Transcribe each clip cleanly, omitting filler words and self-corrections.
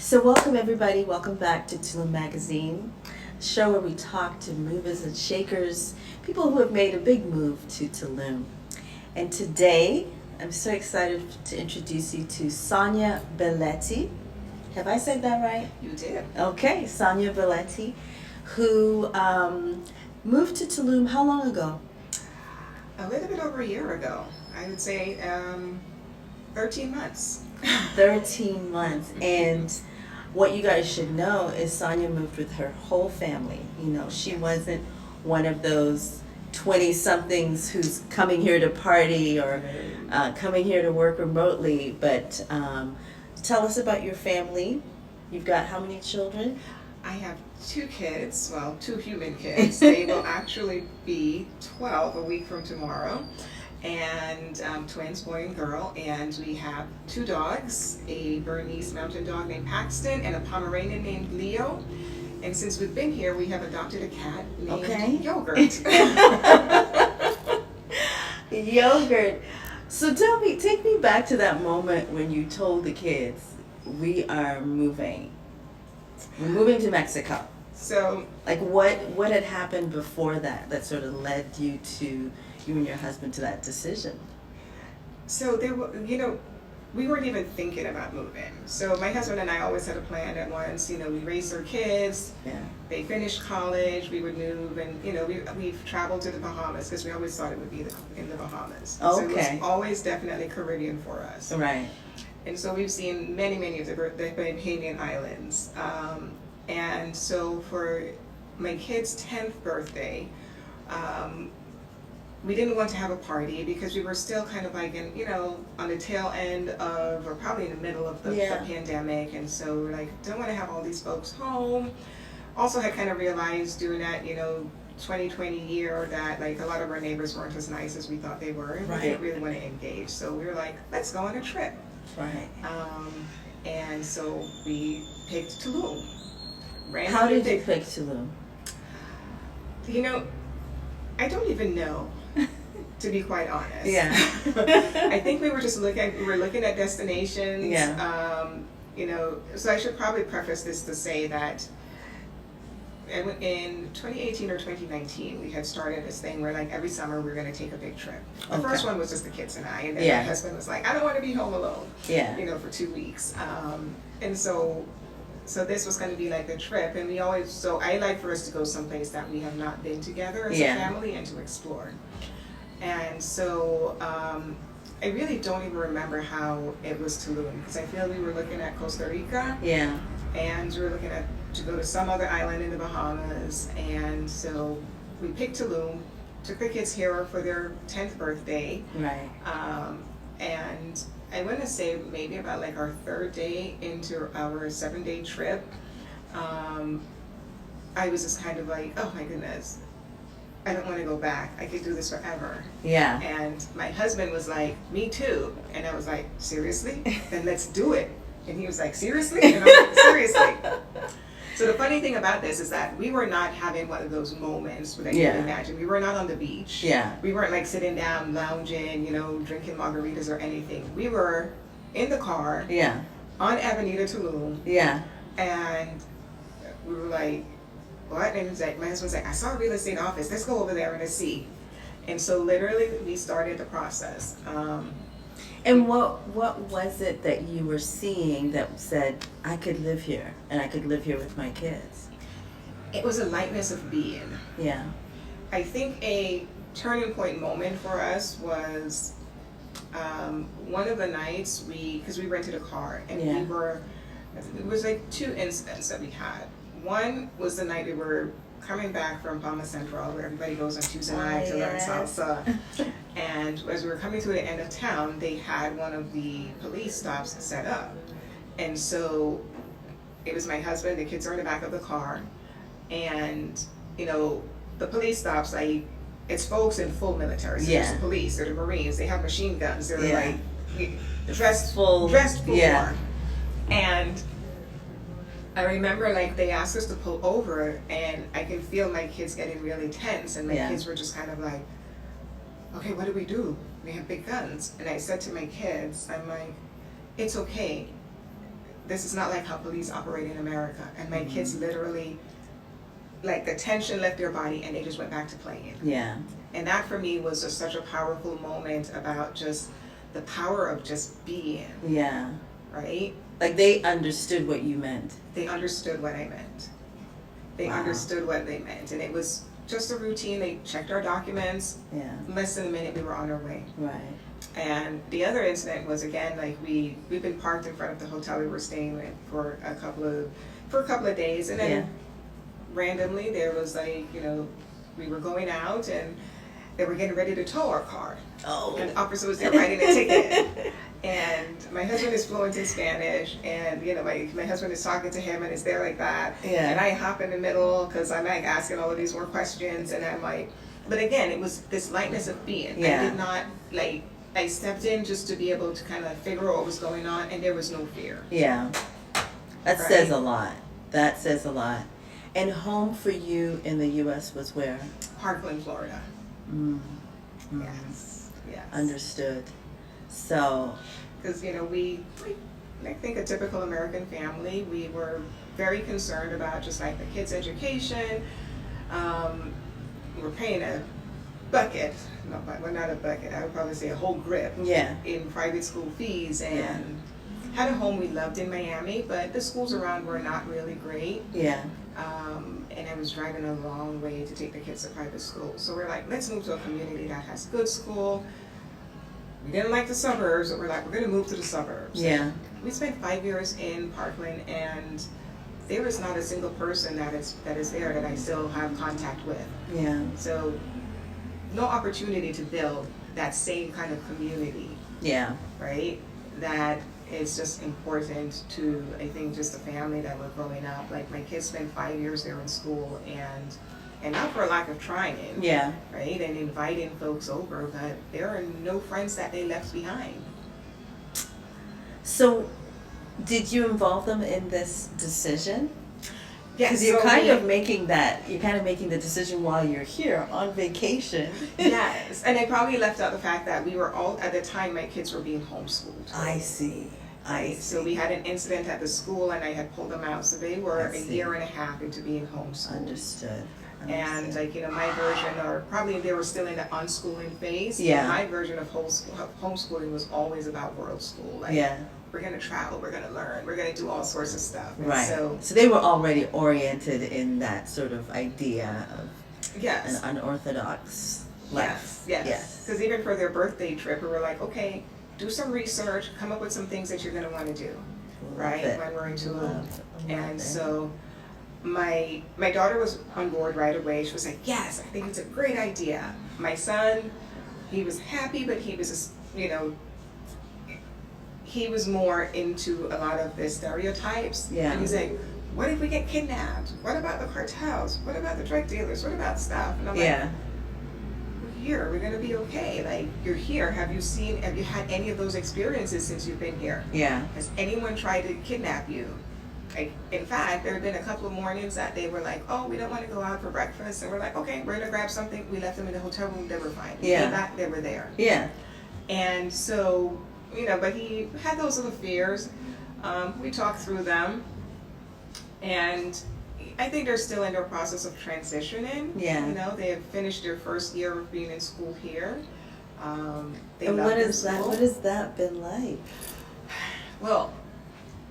So welcome everybody, welcome back to Tulum Magazine, a show where we talk to movers and shakers, people who have made a big move to Tulum. And today, I'm so excited to introduce you to Sonya Belletti. Have I said that right? You did. Okay, Sonya Belletti, who moved to Tulum how long ago? A little bit over a year ago. I would say 13 months. 13 months. And what you guys should know is Sonya moved with her whole family. You know, she wasn't one of those 20-somethings who's coming here to party or coming here to work remotely. But tell us about your family. You've got how many children? I have 2 kids, well, 2 human kids. They will actually be 12 a week from tomorrow. And twins, boy and girl, and we have 2 dogs, a Bernese mountain dog named Paxton and a Pomeranian named Leo. And since we've been here, we have adopted a cat named Yogurt. Yogurt. So take me back to that moment when you told the kids, we are moving. We're moving to Mexico. So, like what had happened before that sort of led you and your husband to that decision? So there were, we weren't even thinking about moving. So my husband and I always had a plan at once. We raised our kids. Yeah. They finished college. We would move, and we've traveled to the Bahamas because we always thought it would be in the Bahamas. Okay. So it was always definitely Caribbean for us. Right. And so we've seen many of the Bahamian islands. And so for my kid's 10th birthday, we didn't want to have a party because we were still kind of like on the tail end of, or probably in the middle of the pandemic. And so we're like, don't want to have all these folks home. Also had kind of realized during that, 2020 year that like a lot of our neighbors weren't as nice as we thought they were. And we didn't really want to engage. So we were like, let's go on a trip. Right. And so we picked Tulum. How did you pick Tulum? I don't even know, to be quite honest. Yeah. I think we were just looking at destinations. Yeah. So I should probably preface this to say that in 2018 or 2019, we had started this thing where like every summer we were going to take a big trip. The first one was just the kids and I, and then my husband was like, I don't want to be home alone. Yeah. For 2 weeks. And so this was going to be like the trip, and I like for us to go someplace that we have not been together as a family and to explore. And so I really don't even remember how it was Tulum, because I feel we were looking at Costa Rica. Yeah. And we were looking to go to some other island in the Bahamas, and so we picked Tulum, took the kids here for their 10th birthday. Right. And I want to say maybe about like our 3rd day into our 7-day trip, I was just kind of like, oh my goodness, I don't want to go back. I could do this forever. Yeah. And my husband was like, me too. And I was like, seriously? Then let's do it. And he was like, seriously? And I was like, seriously. So the funny thing about this is that we were not having one of those moments that you can imagine. We were not on the beach. Yeah. We weren't like sitting down, lounging, drinking margaritas or anything. We were in the car. Yeah. On Avenida Tulum. Yeah. And we were like, what? And my husband's like, I saw a real estate office. Let's go over there and let's see. And so literally we started the process. And what was it that you were seeing that said, I could live here, and I could live here with my kids? It was a lightness of being. Yeah. I think a turning point moment for us was one of the nights because we rented a car, and it was like 2 incidents that we had. One was the night we were coming back from Palma Central, where everybody goes on Tuesday night to learn salsa. And as we were coming to the end of town, they had one of the police stops set up. And so it was my husband, the kids are in the back of the car, and the police stops, like, it's folks in full military. So there's the police, they're the Marines, they have machine guns, they're like dressed for war. And I remember like they asked us to pull over, and I can feel my kids getting really tense, and my kids were just kind of like, okay, what do we do? We have big guns. And I said to my kids, I'm like, it's okay. this is not like how police operate in America. And my kids literally, like, the tension left their body and they just went back to playing. Yeah. And that for me was just such a powerful moment about just the power of just being. Yeah. Right? Like they understood what you meant. They understood what I meant. They Wow. understood what they meant. And it was just a routine. They checked our documents. Yeah. Less than a minute, we were on our way. Right. And the other incident was, again, like we've been parked in front of the hotel we were staying with for a couple of days, and then randomly there was like, we were going out and they were getting ready to tow our car. Oh. And the officer was there writing a ticket. And my husband is fluent in Spanish, and my husband is talking to him and it's there like that. Yeah. And I hop in the middle because I'm like asking all of these more questions, and I'm like, but again, it was this lightness of being. Yeah. I did not like. I stepped in just to be able to kind of figure out what was going on, and there was no fear. Yeah. That Right? says a lot. That says a lot. And home for you in the U.S. was where? Parkland, Florida. Mm. Mm. Yes. Yes. Understood. So. Because, I think a typical American family, we were very concerned about just like the kids' education. We were paying a bucket, well, not a bucket, I would probably say a whole grip in private school fees, and had a home we loved in Miami, but the schools around were not really great. Yeah. And I was driving a long way to take the kids to private school. So we're like, let's move to a community that has good school. We didn't like the suburbs, but we're like, we're going to move to the suburbs. Yeah. We spent 5 years in Parkland, and there is not a single person that is there that I still have contact with. Yeah. So no opportunity to build that same kind of community. Yeah. Right? That is just important to, I think, just the family that we're growing up. Like my kids spent 5 years there in school, and not for a lack of trying. Yeah. Right? And inviting folks over, but there are no friends that they left behind. So, did you involve them in this decision? Yes. Because you're kind of making the decision while you're here on vacation. Yes, and I probably left out the fact that we were all, at the time, my kids were being homeschooled. I see. So we had an incident at the school, and I had pulled them out. So they were a year and a half into being homeschooled. Understood. And my version, or probably they were still in the unschooling phase. Yeah. My version of homeschooling was always about world school. Like, we're going to travel, we're going to learn, we're going to do all sorts of stuff. And right. So they were already oriented in that sort of idea of an unorthodox life. Yes. Because even for their birthday trip, we were like, okay, do some research, come up with some things that you're going to want to do, right? When we're in Tulum. And so my daughter was on board right away. She was like, yes, I think it's a great idea. My son, he was happy, but he was, he was more into a lot of the stereotypes. Yeah. And he's like, what if we get kidnapped? What about the cartels? What about the drug dealers? What about stuff? And I'm like, we're here. We're going to be okay. Like, you're here. Have you had any of those experiences since you've been here? Yeah. Has anyone tried to kidnap you? Like, in fact, there have been a couple of mornings that they were like, oh, we don't want to go out for breakfast. And we're like, okay, we're going to grab something. We left them in the hotel room. They were fine. We came back, they were there. Yeah. And so, but he had those little fears. We talked through them. And I think they're still in their process of transitioning. Yeah. They have finished their first year of being in school here. And what has that been like? Well,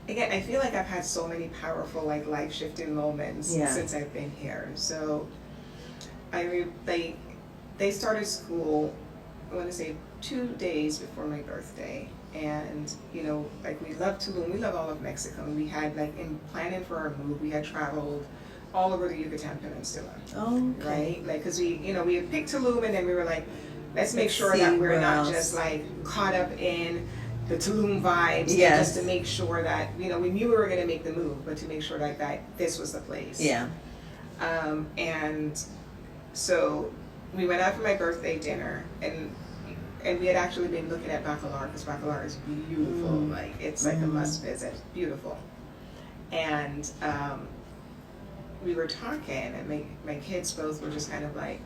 again, I feel like I've had so many powerful, like, life-shifting moments since I've been here. So, they started school, I want to say 2 days before my birthday. And, like, we love Tulum, we love all of Mexico. And we had, like, in planning for our move, we had traveled all over the Yucatan Peninsula. Oh, okay. Right? Like, because we had picked Tulum, and then we were like, let's make sure that we're not just, like, caught up in the Tulum vibes, just to make sure that, we knew we were going to make the move, but to make sure that this was the place. Yeah. And so we went out for my birthday dinner, and we had actually been looking at Bacalar, because Bacalar is beautiful. Like, it's like a must visit. Beautiful. And we were talking, and my kids both were just kind of like,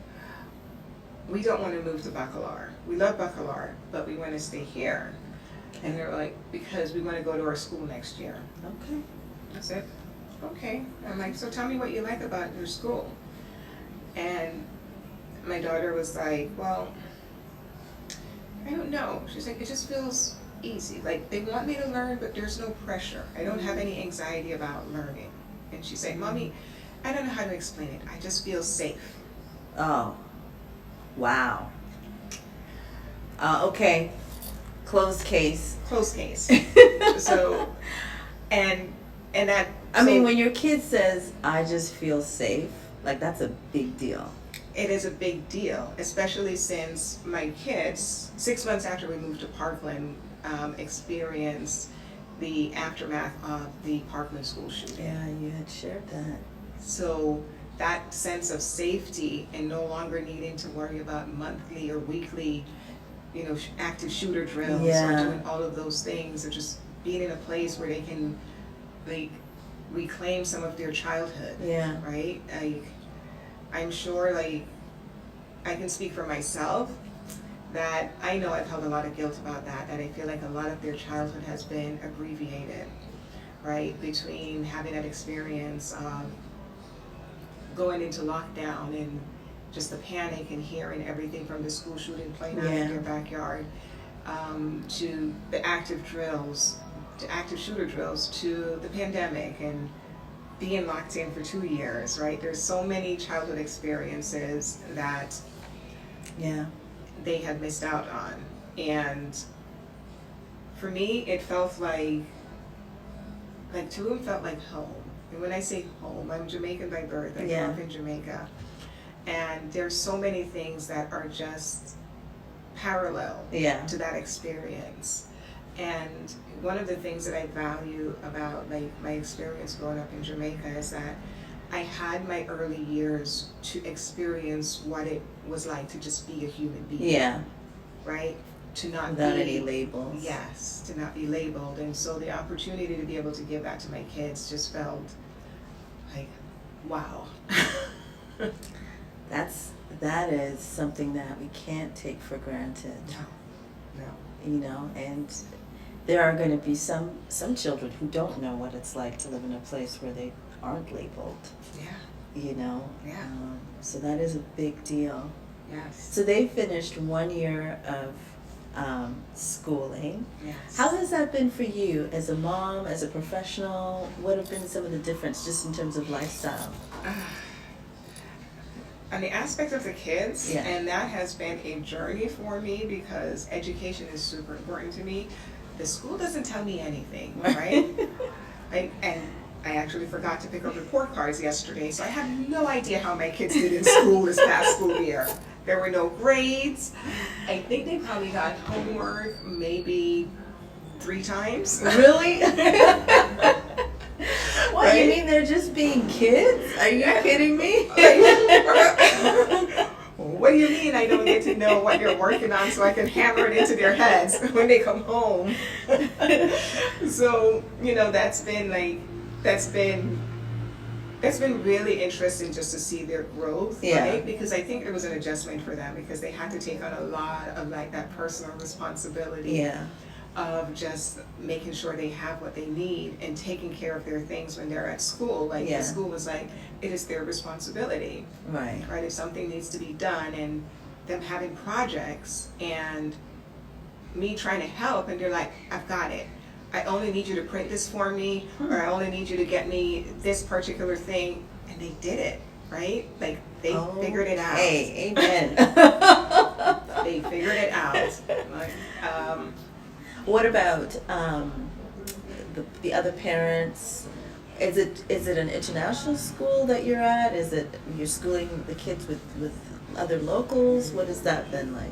we don't want to move to Bacalar. We love Bacalar, but we want to stay here. And they're like, because we want to go to our school next year. Okay. I said, okay. I'm like, so tell me what you like about your school. And my daughter was like, well, I don't know. She's like, it just feels easy. Like, they want me to learn, but there's no pressure. I don't have any anxiety about learning. And she said, Mommy, I don't know how to explain it. I just feel safe. Oh, wow. Okay. Closed case. Closed case. So, and that. I mean, when your kid says, I just feel safe, like, that's a big deal. It is a big deal, especially since my kids, 6 months after we moved to Parkland, experienced the aftermath of the Parkland school shooting. Yeah, you had shared that. So that sense of safety and no longer needing to worry about monthly or weekly, active shooter drills or doing all of those things, or just being in a place where they can, like, reclaim some of their childhood. Yeah. Right? I'm sure, like, I can speak for myself, that I know I've held a lot of guilt about that I feel like a lot of their childhood has been abbreviated, right? Between having that experience of going into lockdown and just the panic and hearing everything from the school shooting playing out in their backyard, to the active drills, to active shooter drills, to the pandemic and being locked in for 2 years, right? There's so many childhood experiences that they had missed out on. And for me, it felt like Tulum felt like home. And when I say home, I'm Jamaican by birth. I grew up in Jamaica. And there's so many things that are just parallel to that experience. And one of the things that I value about, like, my experience growing up in Jamaica is that I had my early years to experience what it was like to just be a human being. Yeah. Right? To not without any labels. Yes, to not be labeled. And so the opportunity to be able to give that to my kids just felt like, wow. That is something that we can't take for granted. No. And there are going to be some children who don't know what it's like to live in a place where they aren't labeled. So that is a big deal. Yes. So they finished 1 year of schooling. Yes. How has that been for you as a mom, as a professional? What have been some of the difference just in terms of lifestyle? On the aspect of the kids, and that has been a journey for me because education is super important to me. The school doesn't tell me anything, right? And I actually forgot to pick up report cards yesterday, so I have no idea how my kids did in school this past school year. There were no grades. I think they probably got homework maybe 3 times. Really? What, right? You mean they're just being kids? Are you kidding me? What do you mean I don't get to know what they're working on so I can hammer it into their heads when they come home? So, that's been really interesting just to see their growth, right? Because I think it was an adjustment for them because they had to take on a lot of that personal responsibility of just making sure they have what they need and taking care of their things when they're at school. The school was like, it is their responsibility. Right. If something needs to be done, and them having projects and me trying to help, and they're like, I've got it. I only need you to print this for me, or I only need you to get me this particular thing. And they did it, right? They figured it out. Hey, amen. They figured it out. What about the other parents? Is it an international school that you're at? Is it you're schooling the kids with other locals? What has that been like?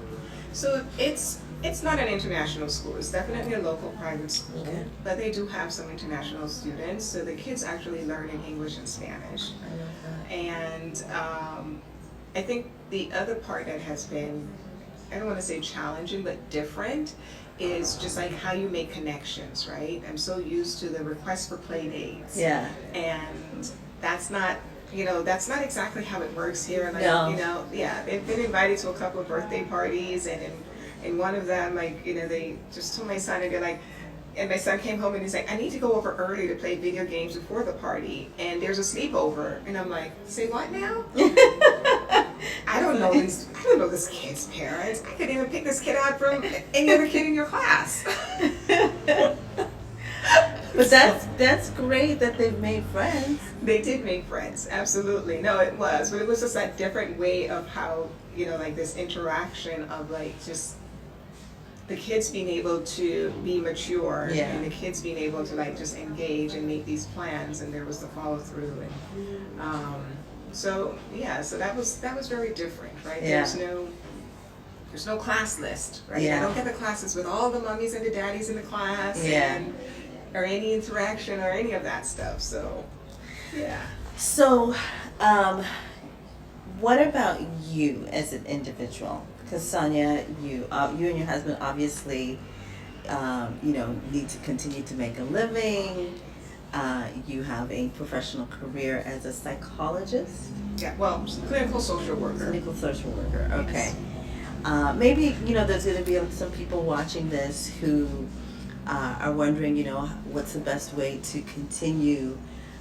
So it's not an international school. It's definitely a local private school, but they do have some international students. So the kids actually learn in English and Spanish. I love that. And I think the other part that has been, I don't want to say challenging, but different, is just like how you make connections, right? I'm so used to the request for play dates. Yeah. And that's not exactly how it works here. They've been invited to a couple of birthday parties and And one of them, like, they just told my son, and they're like, and my son came home and he's like, I need to go over early to play video games before the party, and there's a sleepover. And I'm like, say what now? I don't know this kid's parents. I couldn't even pick this kid out from any other kid in your class. But that's great that they've made friends. They did make friends, absolutely. No, it was, but it was just that different way of how, like this interaction of like just the kids being able to be mature, and the kids being able to like just engage and make these plans, and there was the follow through, and so that was very different, right? Yeah. There's no class list, right? Yeah. I don't get the classes with all the mummies and the daddies in the class, or any interaction or any of that stuff. So, yeah. So, what about you as an individual? Because Sonia, you and your husband obviously, need to continue to make a living. You have a professional career as a psychologist. Yeah, well, clinical social worker. Clinical social worker. Okay. Yes. Maybe there's going to be some people watching this who are wondering, what's the best way to continue.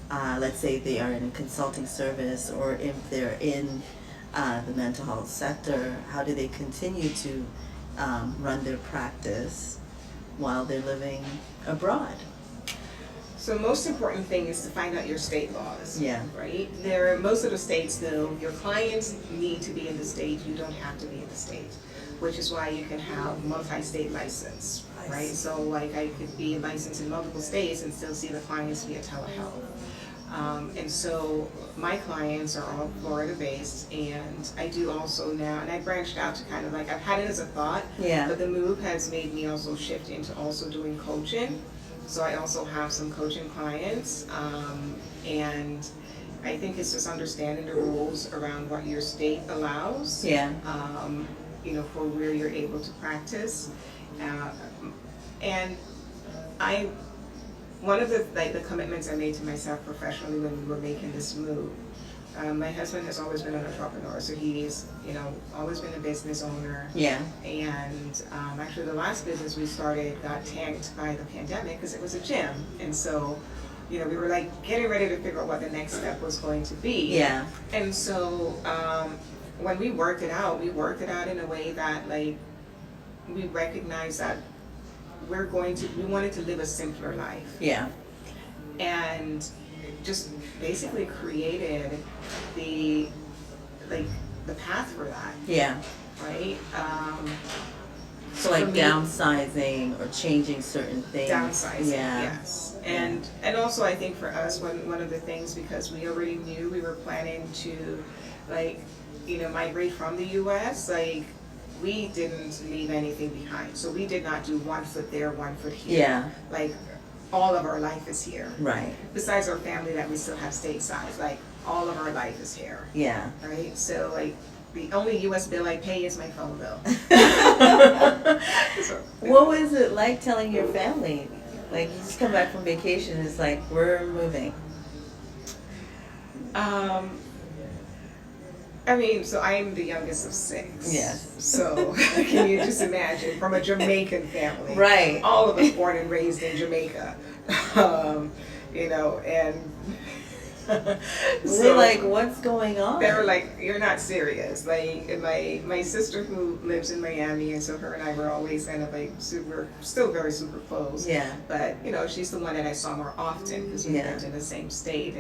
Let's say they are in a consulting service, or if they're in the mental health sector, how do they continue to run their practice while they're living abroad? So most important thing is to find out your state laws. Yeah. Right? Most of the states, though, your clients need to be in the state. You don't have to be in the state, which is why you can have multi-state license, right? So like I could be licensed in multiple states and still see the clients via telehealth. And so my clients are all Florida based, and I do also now, and I branched out to kind of like, I've had it as a thought, but the move has made me also shift into also doing coaching. So I also have some coaching clients, and I think it's just understanding the rules around what your state allows, for where you're able to practice. And one of the commitments I made to myself professionally when we were making this move, my husband has always been an entrepreneur, so he's always been a business owner. Yeah. And actually, the last business we started got tanked by the pandemic because it was a gym, and so we were like getting ready to figure out what the next step was going to be. Yeah. And so when we worked it out in a way that like we recognized that we wanted to live a simpler life. Yeah. And just basically created the path for that. Yeah. Right? So like downsizing or changing certain things. Downsizing, yes. And also I think for us, one of the things, because we already knew we were planning to migrate from the US, we didn't leave anything behind. So we did not do 1 foot there, 1 foot here. Yeah. All of our life is here. Right. Besides our family that we still have stateside, all of our life is here. Yeah. Right? So the only US bill I pay is my phone bill. What was it like telling your family? You just come back from vacation, it's like, we're moving. So I am the youngest of 6. Yes. So can you just imagine, from a Jamaican family. Right. All of us born and raised in Jamaica. And They're like, what's going on? They were like, you're not serious. My sister who lives in Miami, and so her and I were always kind of still very super close. Yeah. But she's the one that I saw more often because we lived in the same state,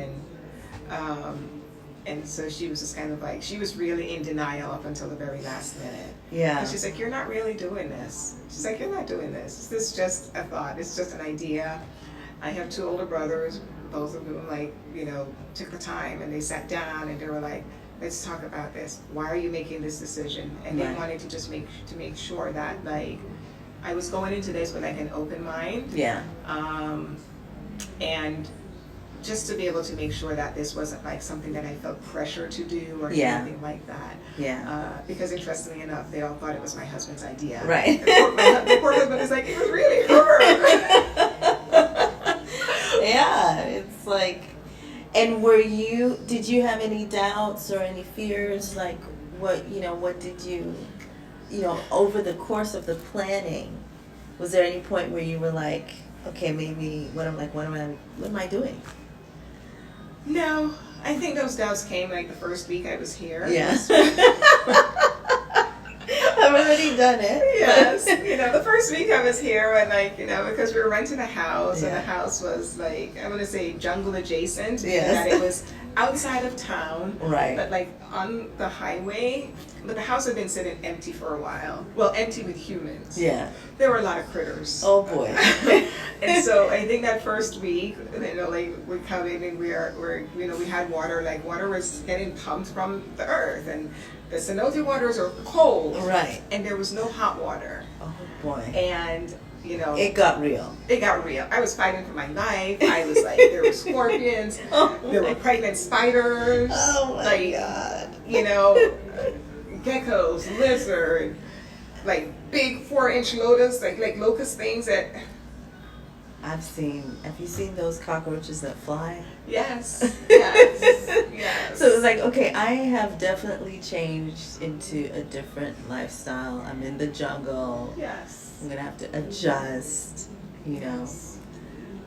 and so she was just kind of she was really in denial up until the very last minute. Yeah. And she's like, you're not really doing this. She's like, you're not doing this. This is just a thought. It's just an idea. I have 2 older brothers, both of whom took the time and they sat down and they were like, let's talk about this. Why are you making this decision? And they wanted to just make sure that I was going into this with an open mind. Yeah. And just to be able to make sure that this wasn't something that I felt pressure to do or anything like that. Yeah. Because interestingly enough, they all thought it was my husband's idea. Right. The poor husband is like, it was really her. Yeah, it's and did you have any doubts or any fears? What did you over the course of the planning, was there any point where you were like, okay, maybe what am I doing? No, I think those doubts came like the first week I was here. Yes. I've already done it. Yes. The first week I was here, and because we were renting a house, and Yeah. the house was like, I want to say jungle adjacent. Yes. That it was outside of town. Right. But like on the highway, but the house had been sitting empty for a while. Well, empty with humans. Yeah. There were a lot of critters. Oh boy. And so I think that first week, we come in and we had water. Like water was getting pumped from the earth, and the cenote waters are cold. Right. And there was no hot water. Oh boy. And it got real. It got real. I was fighting for my life. I was like, there were scorpions, there were pregnant spiders. Oh my God. Geckos, lizard, like big 4-inch lotus, like locust things that. Have you seen those cockroaches that fly? Yes, yes. So it was like, okay, I have definitely changed into a different lifestyle. I'm in the jungle. Yes. I'm gonna have to adjust, Yes.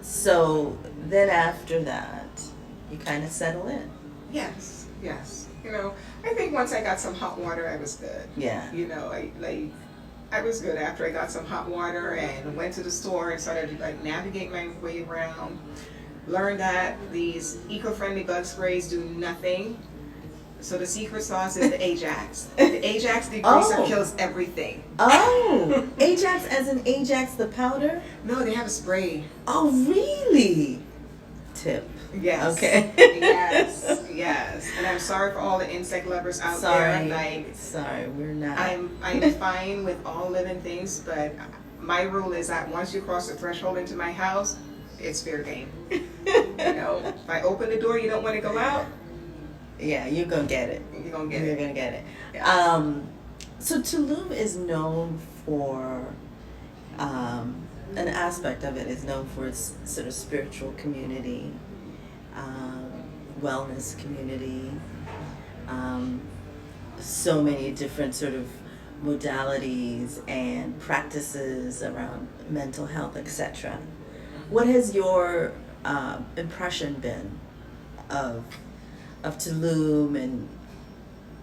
So then after that, you kind of settle in. Yes. I think once I got some hot water, I was good. Yeah. I was good after I got some hot water and went to the store and started to navigate my way around. Learned that these eco-friendly bug sprays do nothing. So the secret sauce is the Ajax. The Ajax degreaser kills everything. Oh, Ajax as in Ajax the powder? No, they have a spray. Oh, really? Tip. Yes. Okay. Yes. And I'm sorry for all the insect lovers out Sorry. there. Sorry, we're not. I'm fine with all living things, but my rule is that once you cross the threshold into my house, it's fair game. If I open the door, you don't want to go out. Yeah, you're gonna get it. You're gonna get it. Yeah. So Tulum is known for, an aspect of it is known for its sort of spiritual community, wellness community, so many different sort of modalities and practices around mental health, etc. What has your impression been of Tulum, and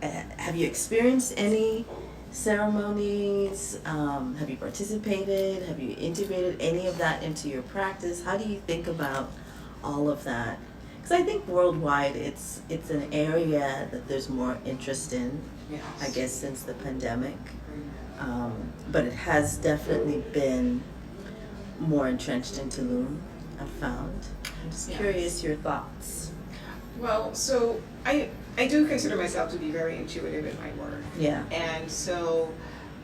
have you experienced any ceremonies? Have you participated? Have you integrated any of that into your practice? How do you think about all of that? Because I think worldwide it's an area that there's more interest in, Yes. I guess, since the pandemic. But it has definitely been more entrenched in Tulum, I've found. I'm just curious your thoughts. Well, so I do consider myself to be very intuitive in my work. Yeah. And so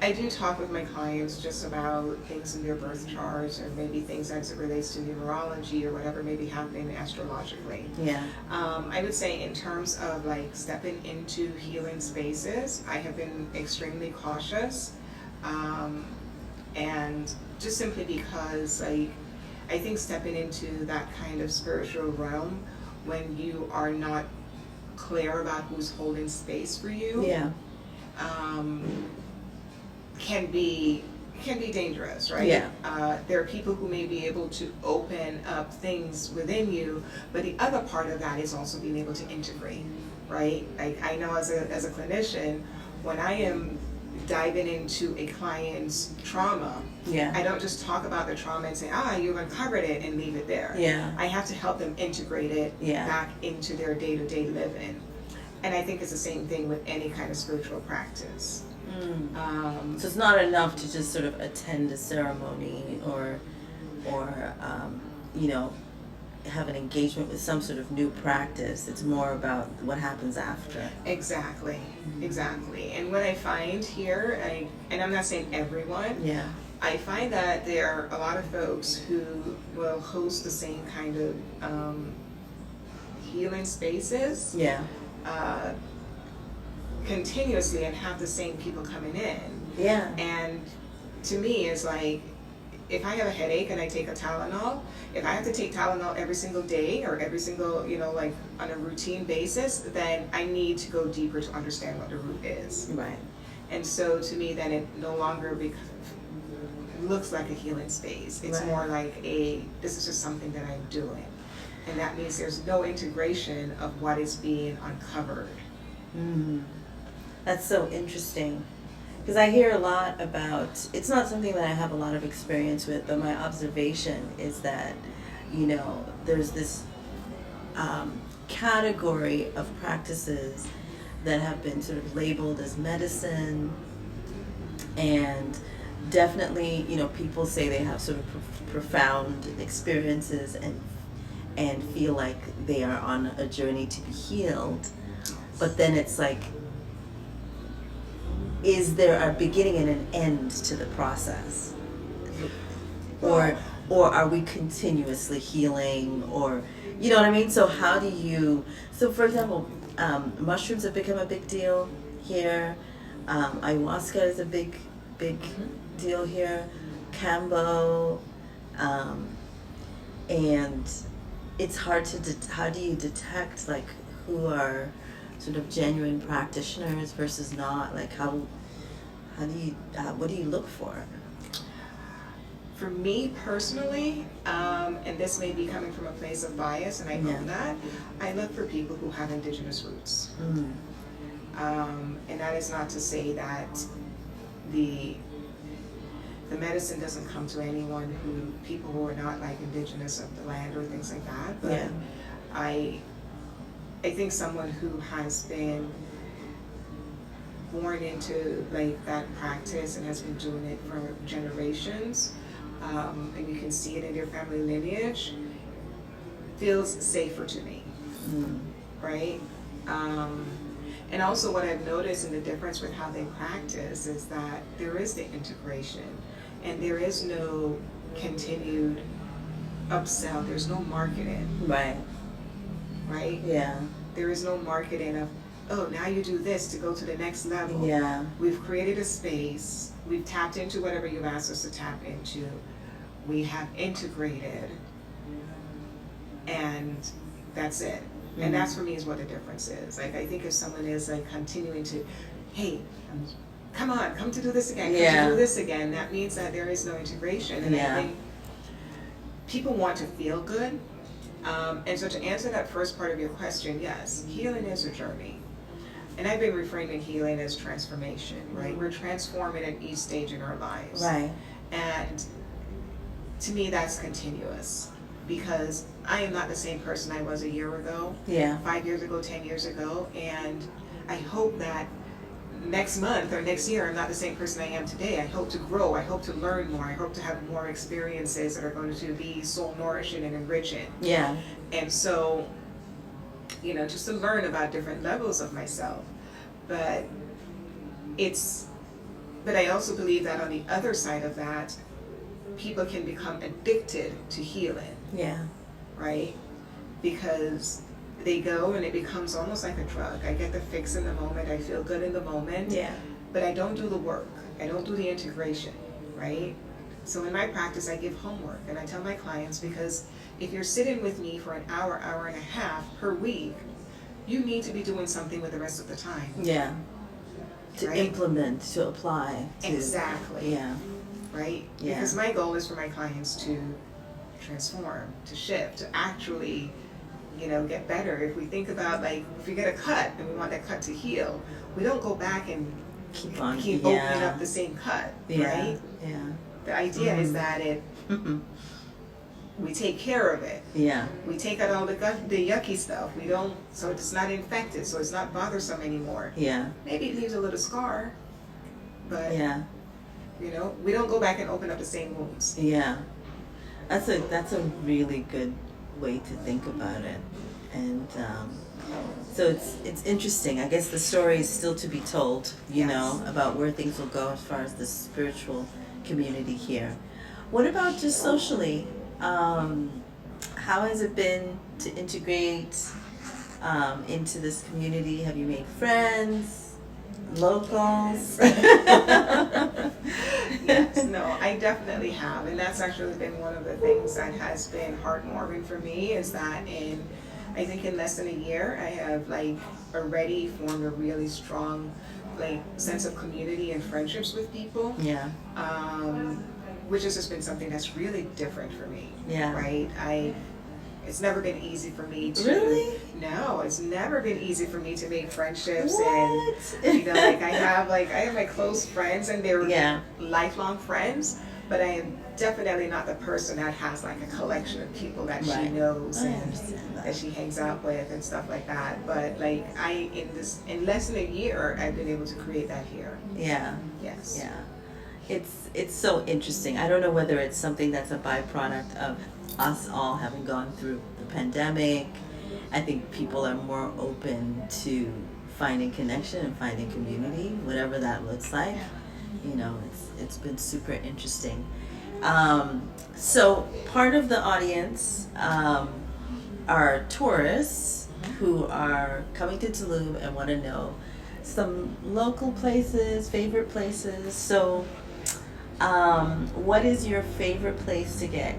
I do talk with my clients just about things in their birth charts, or maybe things as it relates to numerology or whatever may be happening astrologically. Yeah. I would say in terms of stepping into healing spaces, I have been extremely cautious, and just simply because I think stepping into that kind of spiritual realm when you are not clear about who's holding space for you, Yeah. Can be dangerous, right? Yeah. There are people who may be able to open up things within you, but the other part of that is also being able to integrate, right? I know as a clinician, when I am diving into a client's trauma, Yeah. I don't just talk about the trauma and say, you've uncovered it and leave it there. Yeah. I have to help them integrate it Yeah. back into their day-to-day living. And I think it's the same thing with any kind of spiritual practice. So it's not enough to just sort of attend a ceremony or have an engagement with some sort of new practice. It's more about what happens after. Exactly. And what I find here, and I'm not saying everyone, Yeah. I find that there are a lot of folks who will host the same kind of healing spaces. Yeah. Continuously, and have the same people coming in. Yeah. And to me, it's like, if I have a headache and I take a Tylenol, if I have to take Tylenol every single day or every single, on a routine basis, then I need to go deeper to understand what the root is. Right. And so to me, then it no longer looks like a healing space. It's Right. more like this is just something that I'm doing. And that means there's no integration of what is being uncovered. Mm. That's so interesting. Because I hear a lot about, it's not something that I have a lot of experience with, but my observation is that, there's this category of practices that have been sort of labeled as medicine, and definitely, people say they have sort of profound experiences and feel like they are on a journey to be healed, but then it's like, is there a beginning and an end to the process, or are we continuously healing, or you know what I mean? So how do you? So for example, mushrooms have become a big deal here. Ayahuasca is a big deal here. Kambo, and it's hard to how do you detect like who are sort of genuine practitioners versus not? Like how do you what do you look for? For me personally, and this may be coming from a place of bias, and I know that, I look for people who have indigenous roots. Mm. And that is not to say that the medicine doesn't come to people who are not like indigenous of the land or things like that, but Yeah. I think someone who has been born into like that practice and has been doing it for generations, and you can see it in their family lineage, feels safer to me, right? And also what I've noticed in the difference with how they practice is that there is the integration, and there is no continued upsell, there's no marketing. Right. Right? Yeah. There is no marketing of, oh, now you do this to go to the next level. Yeah. We've created a space, we've tapped into whatever you've asked us to tap into, we have integrated, and that's it. Mm-hmm. And that's for me is what the difference is. Like I think if someone is like continuing to, hey, come to do this again, come to do this again, that means that there is no integration. And I think people want to feel good. And so to answer that first part of your question, yes, healing is a journey. And I've been reframing healing as transformation, right? We're transforming at each stage in our lives. Right. And to me, that's continuous, because I am not the same person I was a year ago, 5 years ago, 10 years ago, and I hope that next month or next year I'm not the same person I am today. I hope to grow, I hope to learn more, I hope to have more experiences that are going to be soul nourishing and enriching. Yeah. And so, just to learn about different levels of myself. But I also believe that on the other side of that, people can become addicted to healing. Yeah. Right? Because they go and it becomes almost like a drug. I get the fix in the moment, I feel good in the moment. Yeah. But I don't do the work. I don't do the integration, right? So in my practice, I give homework, and I tell my clients, because if you're sitting with me for an hour, hour and a half per week, you need to be doing something with the rest of the time. Yeah. To right? implement, to apply. Exactly. Yeah. Right? Yeah. Because my goal is for my clients to transform, to shift, to actually, get better. If we think about, like, if we get a cut and we want that cut to heal, we don't go back and keep opening up the same cut, right? Yeah. The idea is that we take care of it. Yeah. We take out all the yucky stuff. We don't, so it's not infected, so it's not bothersome anymore. Yeah. Maybe it leaves a little scar, but we don't go back and open up the same wounds. Yeah. That's a really good way to think about it. And so it's interesting. I guess the story is still to be told, about where things will go as far as the spiritual community here. What about just socially? How has it been to integrate into this community? Have you made friends, locals? Yes, no, I definitely have, and that's actually been one of the things that has been heartwarming for me, is that I think in less than a year, I have like already formed a really strong like sense of community and friendships with people. Yeah. Which has just been something that's really different for me. Yeah. Right? It's never been easy for me to. Really? No, it's never been easy for me to make friendships. What? And like I have my close friends and they're Yeah. lifelong friends, but I am definitely not the person that has like a collection of people that she Right. knows I and understand that that. she hangs out with and stuff like that. But like in less than a year I've been able to create that here. Yeah. Yes. Yeah. It's so interesting. I don't know whether it's something that's a byproduct of us all having gone through the pandemic. I think people are more open to finding connection and finding community, whatever that looks like. You know, it's been super interesting. So part of the audience are tourists who are coming to Tulum and want to know some local places, favorite places. So what is your favorite place to get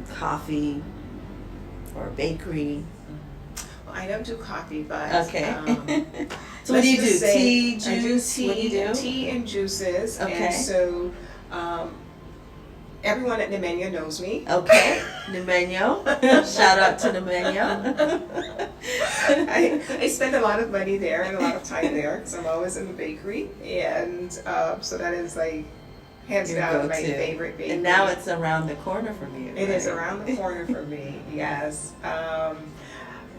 coffee or bakery? Well, I don't do coffee, but Okay. So what let's do you just do? say Tea, I do juice? tea, What do you do? tea and juices. Okay. And so everyone at Nemenya knows me. Okay, Numenyo. Shout out to Numenyo. I spend a lot of money there and a lot of time there because I'm always in the bakery, and so that is like hands Your down my go-to. favorite bakery. And now it's around the corner from you. It is right? around the corner for me. Yes.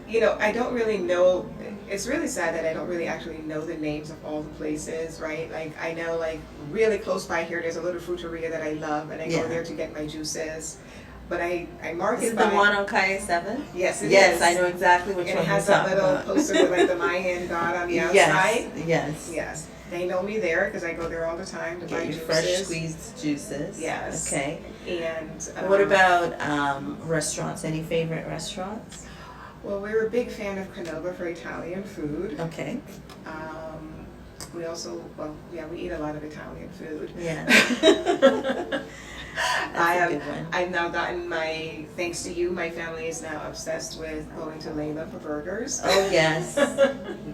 You know, I don't really know. It's really sad that I don't really actually know the names of all the places, right? Like I know, like really close by here, there's a little fruiteria that I love, and I Yeah. go there to get my juices. But I mark Is it it by. the one on Calle 7? Yes, it is. Yes, I know exactly which And one it you're has that talking little about. poster with like the Mayan god on the outside. Yes, yes. Yes, they know me there because I go there all the time to buy Get your juices. fresh squeezed juices. Yes. Okay. And What about restaurants? Any favorite restaurants? Well, we're a big fan of Canova for Italian food. Okay. We also, we eat a lot of Italian food. Yeah. I've now gotten thanks to you, my family is now obsessed with going to Layla for burgers. Oh yes. You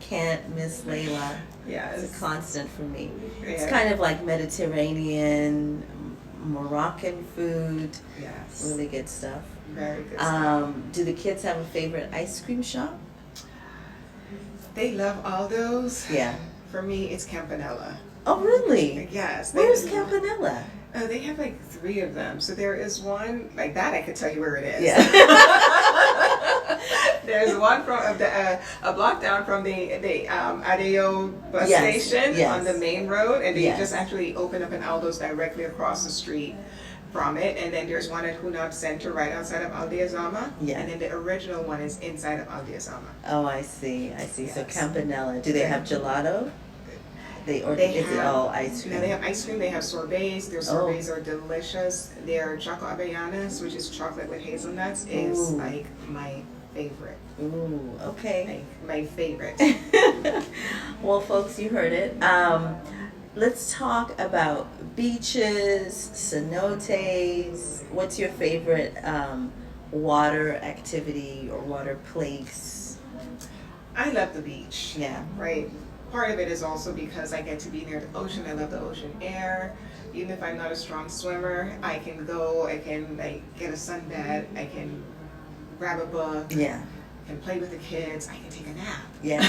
can't miss Layla. Yes. It's a constant for me. It's Yeah. kind of like Mediterranean, Moroccan food. Yes. Really good stuff. Very good stuff. Do the kids have a favorite ice cream shop? They love Aldo's. Yeah. For me, it's Campanella. Oh really? Yes. Where's Campanella? Oh, they have like 3 of them. So there is one like that. I could tell you where it is. Yeah. There's one from a block down from the Adeo bus Yes, station yes. on the main road, and they Yes. just actually opened up an Aldo's directly across the street from it. And then there's one at Hunab Center right outside of Aldea Zama. Yeah. And then the original one is inside of Aldea Zama. Oh, I see. So Yes. Campanella. Do they have gelato? Is it all ice cream? No, they have ice cream. They have sorbets. Their Oh. sorbets are delicious. Their Choco Avellanas, which is chocolate with hazelnuts, is Ooh. like my favorite. Ooh, okay. My favorite. Well, folks, you heard it. Let's talk about beaches, cenotes. What's your favorite water activity or water place? I love the beach. Yeah. Right. Part of it is also because I get to be near the ocean. I love the ocean air. Even if I'm not a strong swimmer, I can go. I can like get a sunbed. I can grab a book. Yeah. I can play with the kids. I can take a nap. Yes.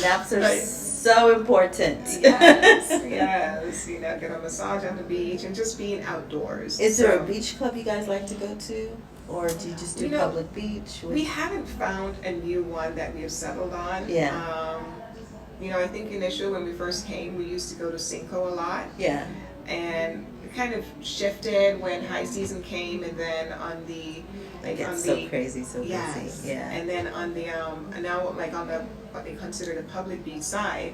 Naps are so important. Yes, yes. You know, get a massage on the beach and just being outdoors. Is there a beach club you guys like to go to? Or do you just do public beach? We haven't found a new one that we have settled on. Yeah. You know, I think initially when we first came, we used to go to Cinco a lot. Yeah. And it kind of shifted when high season came, and then on the It gets so crazy, so yes, busy. Yeah. and then on the now like on the what they consider the public beach side,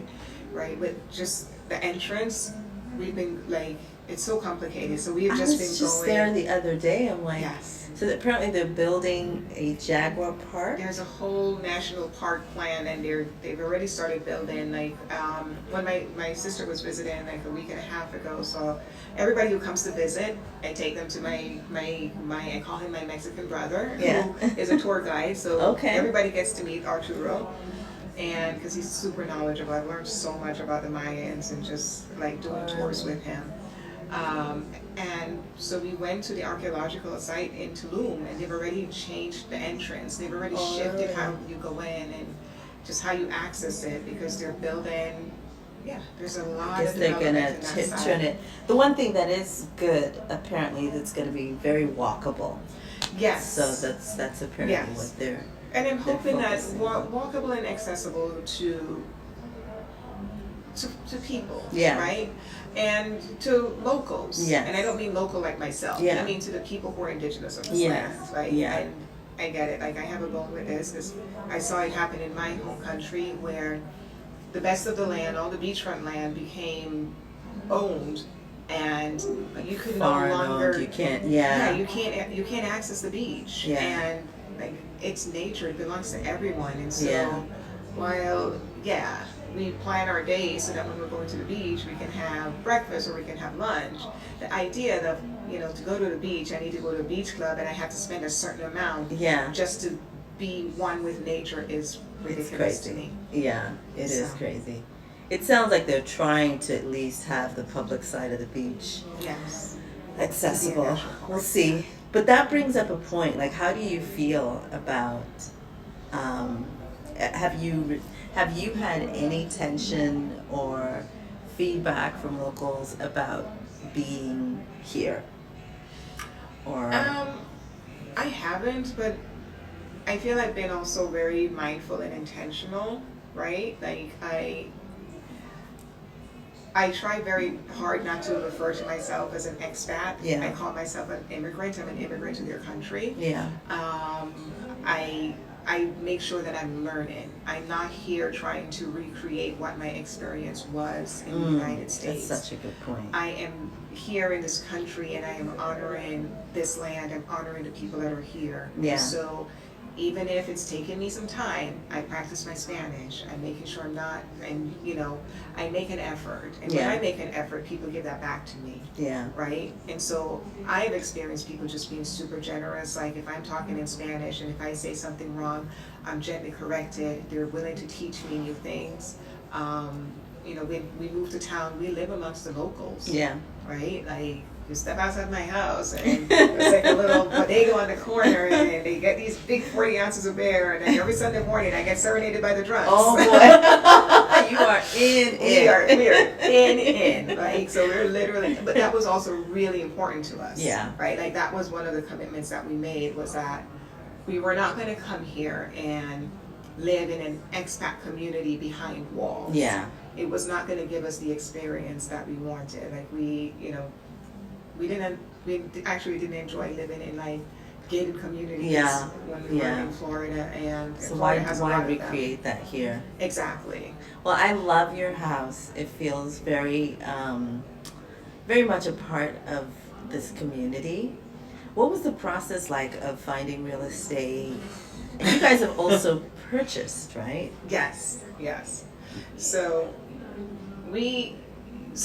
right? With just the entrance, we've been like it's so complicated. So we've just been I was just going. there the other day. I'm like, Yes. So apparently they're building a jaguar park. There's a whole national park plan, and they've already started building. Like when my sister was visiting like a week and a half ago, so everybody who comes to visit, I take them to my I call him my Mexican brother, Yeah. who is a tour guide. So Okay. everybody gets to meet Arturo, and because he's super knowledgeable, I've learned so much about the Mayans and just like doing tours with him. And so we went to the archaeological site in Tulum, and they've already changed the entrance. They've already shifted how you go in and just how you access it, because they're building. Yeah, there's a lot Guess of they're development gonna in that turn side. it. The one thing that is good, apparently, that's going to be very walkable. Yes. So that's apparently Yes. what they're. And I'm they're hoping that focusing. walkable and accessible to people, Yeah. right? And to locals. Yes. And I don't mean local like myself. Yeah. I mean to the people who are indigenous of this Yes. land. Like, Yeah. and I get it. Like, I have a bone with this because I saw it happen in my home country, where the best of the land, all the beachfront land, became owned, and you could no Far longer. owned, you can't. Yeah, Yeah. you can't access the beach. Yeah. And like, it's nature, it belongs to everyone. And so Yeah. while we plan our days so that when we're going to the beach we can have breakfast or we can have lunch, the idea that, to go to the beach, I need to go to a beach club and I have to spend a certain amount Yeah. just to be one with nature is It's ridiculous to crazy. me. Yeah, it is So. crazy. It sounds like they're trying to at least have the public side of the beach Yes. accessible. national park. We'll see. But that brings up a point. Like, how do you feel about? Have you had any tension or feedback from locals about being here? Or I haven't, but I feel I've been also very mindful and intentional, right? Like I try very hard not to refer to myself as an expat. Yeah. I call myself an immigrant. I'm an immigrant to their country. yeah, I make sure that I'm learning. I'm not here trying to recreate what my experience was in the United States. that's such a good point. I am here in this country and I am honoring this land. I'm honoring the people that are here. Yeah. So even if it's taken me some time, I practice my Spanish. I'm making sure I'm not, and I make an effort. And when Yeah. I make an effort, people give that back to me. Yeah, Right? And so I've experienced people just being super generous. Like, if I'm talking in Spanish and if I say something wrong, I'm gently corrected. They're willing to teach me new things. We moved to town, we live amongst the locals. yeah, Right? Like, you step outside my house and there's like a little bodega on the corner and they get these big 40 ounces of beer, and then every Sunday morning I get serenaded by the drums. Oh boy, you are in We it. are in. Like, so we're literally, but that was also really important to us. Yeah. Right? Like, that was one of the commitments that we made, was that we were not going to come here and live in an expat community behind walls. Yeah, It was not going to give us the experience that we wanted. Like, we actually didn't enjoy living in like gated communities Yeah. when we were Yeah. in Florida, and so Florida has a why lot of them. recreate that here? Exactly. Well, I love your house. It feels very, very much a part of this community. What was the process like of finding real estate? And you guys have also purchased, right? Yes. So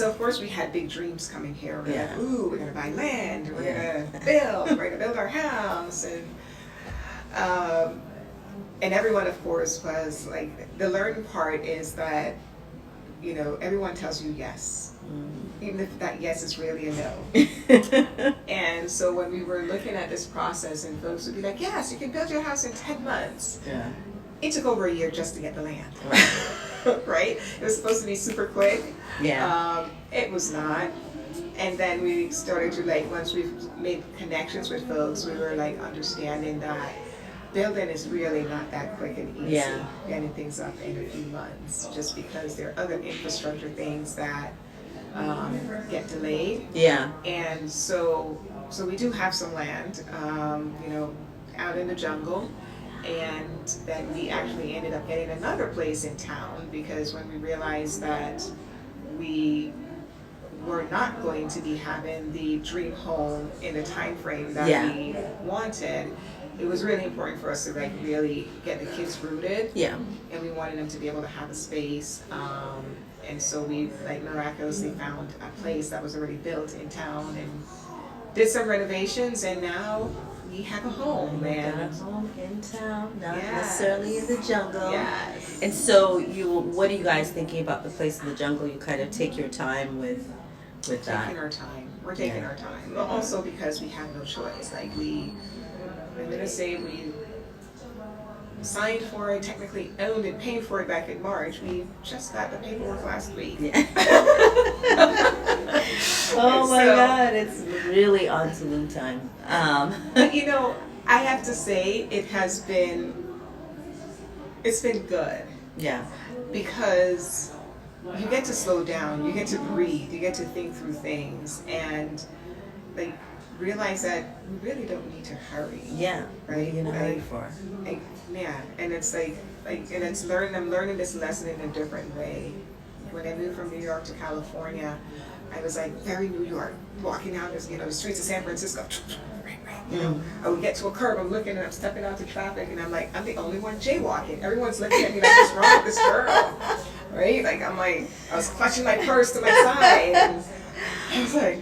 of course we had big dreams coming here. We're Yeah. like, ooh, we're gonna buy land, we're Yeah. we're gonna build our house, and everyone, of course, was like, the learned part is that everyone tells you yes, even if that yes is really a no. And so when we were looking at this process, and folks would be like, yes, you can build your house in 10 months. Yeah. It took over a year just to get the land. Right. Right? It was supposed to be super quick. Yeah. It was not. And then we started to, like, once we've made connections with folks, we were like understanding that building is really not that quick and easy. Yeah. Getting things up in a few months, just because there are other infrastructure things that get delayed. Yeah. And so we do have some land, out in the jungle. And then we actually ended up getting another place in town, because when we realized that we were not going to be having the dream home in the time frame that we wanted, it was really important for us to like really get the kids rooted. Yeah. And we wanted them to be able to have a space. And so we like miraculously found a place that was already built in town and did some renovations, and now we have a home. We And got a home in town, not Yes. necessarily in the jungle. yes. And so what are you guys thinking about the place in the jungle? You kind of take your time with We're that. taking our time. We're taking our time. But also because we have no choice. Like I'm gonna say we signed for it, technically owned and paid for it back in March. We just got the paperwork last week. Yeah. Oh my God, it's really on Tulum time. But you know, I have to say it's been good. Yeah. Because you get to slow down, you get to breathe, you get to think through things, and like realize that we really don't need to hurry. Yeah. Right? What are you in a hurry for? Like, yeah, and it's like, and it's I'm learning this lesson in a different way. When I moved from New York to California, I was like very New York, walking out, the streets of San Francisco. You know, I would get to a curb, I'm looking and I'm stepping out to traffic, and I'm like, I'm the only one jaywalking. Everyone's looking at me like, what's wrong with this girl? Right? Like, I was clutching my purse to my side, and I was like,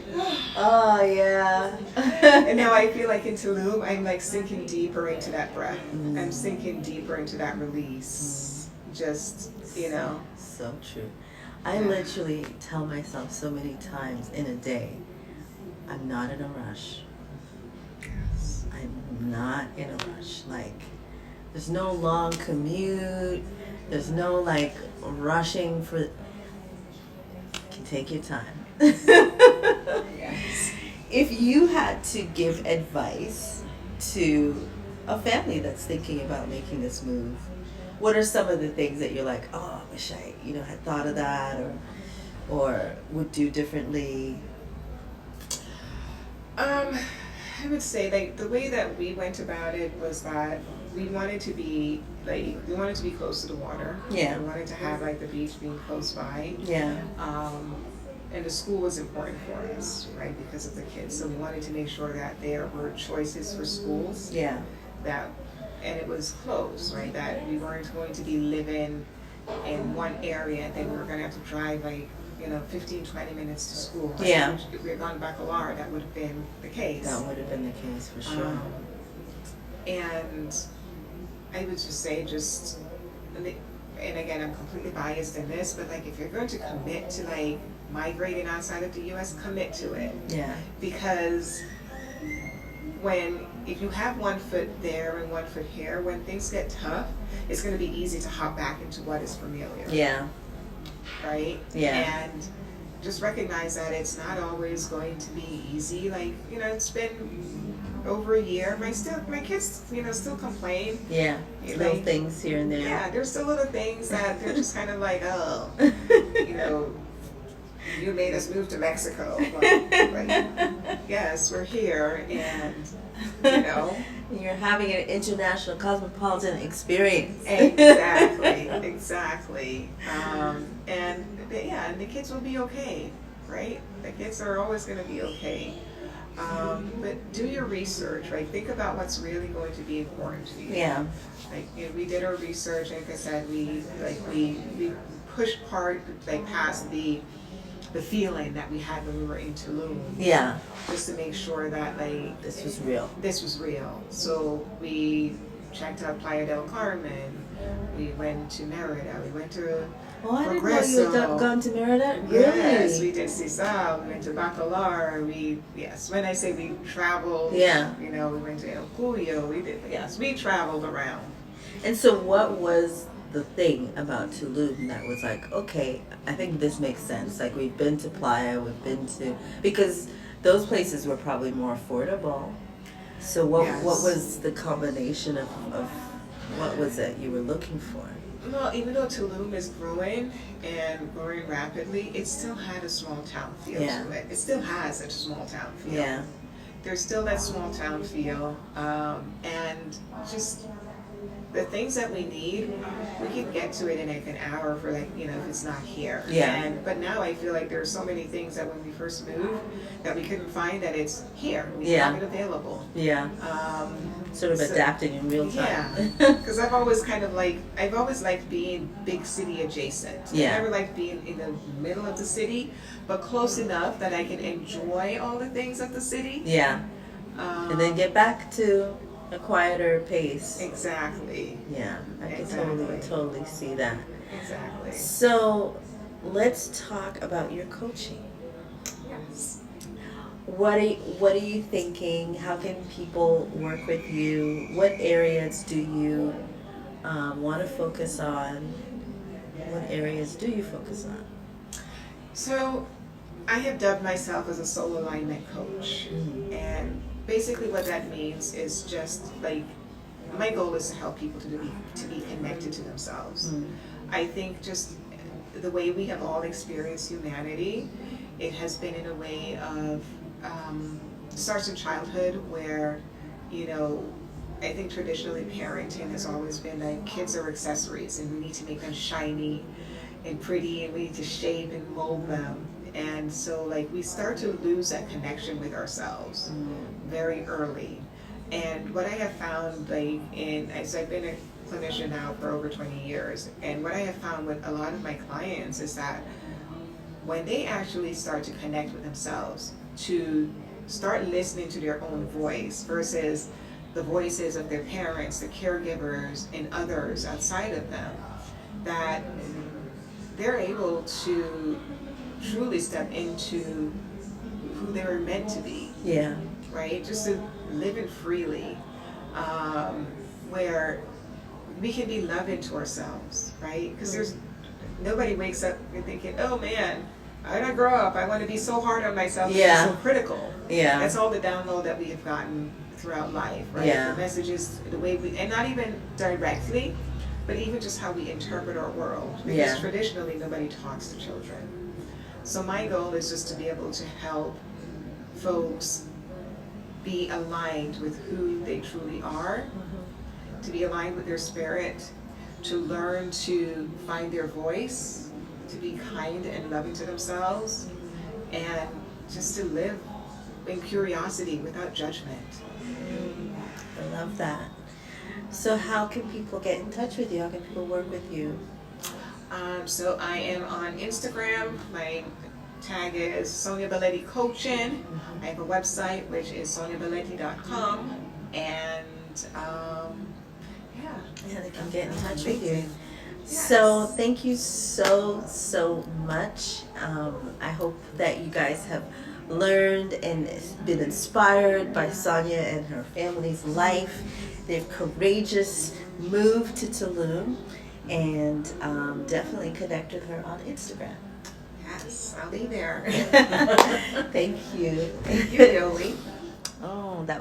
Oh yeah. and now I feel like in Tulum, I'm like sinking deeper into that breath. I'm sinking deeper into that release. Just, So true. I literally tell myself so many times in a day, I'm not in a rush. I'm not in a rush. Like, there's no long commute. There's no like rushing for. You can take your time. If you had to give advice to a family that's thinking about making this move, what are some of the things that you're like, oh, I wish I, had thought of that or would do differently? I would say like the way that we went about it was that we wanted to be close to the water. Yeah. We wanted to have like the beach being close by. Yeah. And the school was important for us, right, because of the kids. So we wanted to make sure that there were choices for schools. Yeah. And it was close, right? That we weren't going to be living in one area and then we were going to have to drive like 15, 20 minutes to school. Right? Yeah. If we had gone back allure, that would have been the case. That would have been the case for sure. And I would just say and again, I'm completely biased in this, but like if you're going to commit to like migrating outside of the U.S., commit to it. Yeah. Because if you have one foot there and one foot here, when things get tough, it's going to be easy to hop back into what is familiar. Yeah. Right? Yeah. And just recognize that it's not always going to be easy. Like, it's been over a year. My kids, still complain. Yeah. Little Like, things here and there. Yeah, there's still little things that they're just kind of like, oh, you made us move to Mexico. Like, yes, we're here, and You're having an international cosmopolitan experience. Exactly. And the kids will be okay, right? The kids are always going to be okay. But do your research, right? Think about what's really going to be important to you. Yeah. Like, we did our research, like I said, we pushed past the feeling that we had when we were in Tulum. Yeah. Just to make sure that this was real. This was real. So we checked out Playa del Carmen. We went to Merida. We went to Oh, I didn't know you had gone to Merida. Really? Yes, we did Sisal. We went to Bacalar. When I say we traveled, yeah. We went to El Cuyo. We traveled around. And so what was the thing about Tulum that was like, okay, I think this makes sense. Like, we've been to Playa, because those places were probably more affordable. So what was the combination of what was it you were looking for? Well, even though Tulum is growing and growing rapidly, it still had a small town feel to it. It still has such a small town feel. Yeah. There's still that small town feel, and just the things that we need, we can get to it in like an hour for like, you know, if it's not here. Yeah. But now I feel like there's so many things that when we first moved that we couldn't find that it's here. We have it available. Yeah. Sort of adapting in real time. Yeah. Because I've always liked being big city adjacent. Yeah. I never liked being in the middle of the city, but close enough that I can enjoy all the things of the city. Yeah. And then get back to a quieter pace. Exactly. Yeah, I can totally see that. Exactly. So let's talk about your coaching. Yes. What are you thinking? How can people work with you? What areas do you want to focus on? What areas do you focus on? So I have dubbed myself as a soul alignment coach. Mm-hmm. And basically what that means is just like, my goal is to help people to be connected to themselves. Mm-hmm. I think just the way we have all experienced humanity, it has been in a way of starts in childhood where, you know, I think traditionally parenting has always been like kids are accessories and we need to make them shiny and pretty and we need to shape and mold them. And so like we start to lose that connection with ourselves very early. And what I have found like so I've been a clinician now for over 20 years, and what I have found with a lot of my clients is that when they actually start to connect with themselves, to start listening to their own voice versus the voices of their parents, the caregivers, and others outside of them, that they're able to truly step into who they were meant to be. Yeah. Right? Just to live it freely, where we can be loving to ourselves, right? Because nobody wakes up and thinking, oh man, I don't grow up, I want to be so hard on myself, Yeah. so critical. Yeah. That's all the download that we have gotten throughout life, right? Yeah. The messages, the way and not even directly, but even just how we interpret our world. Because Yeah. traditionally nobody talks to children. So my goal is just to be able to help folks be aligned with who they truly are, to be aligned with their spirit, to learn to find their voice, to be kind and loving to themselves, and just to live in curiosity without judgment. I love that. So how can people get in touch with you? How can people work with you? So I am on Instagram. My tag is Sonya Belletti Coaching. I have a website which is sonyabelletti.com, and Yeah, they can get in touch with you. Yes. So thank you so much. I hope that you guys have learned and been inspired by Sonya and her family's life, their courageous move to Tulum, and definitely connect with her on Instagram. Yes, I'll be there. Thank you. Thank you, Yoli. Oh, that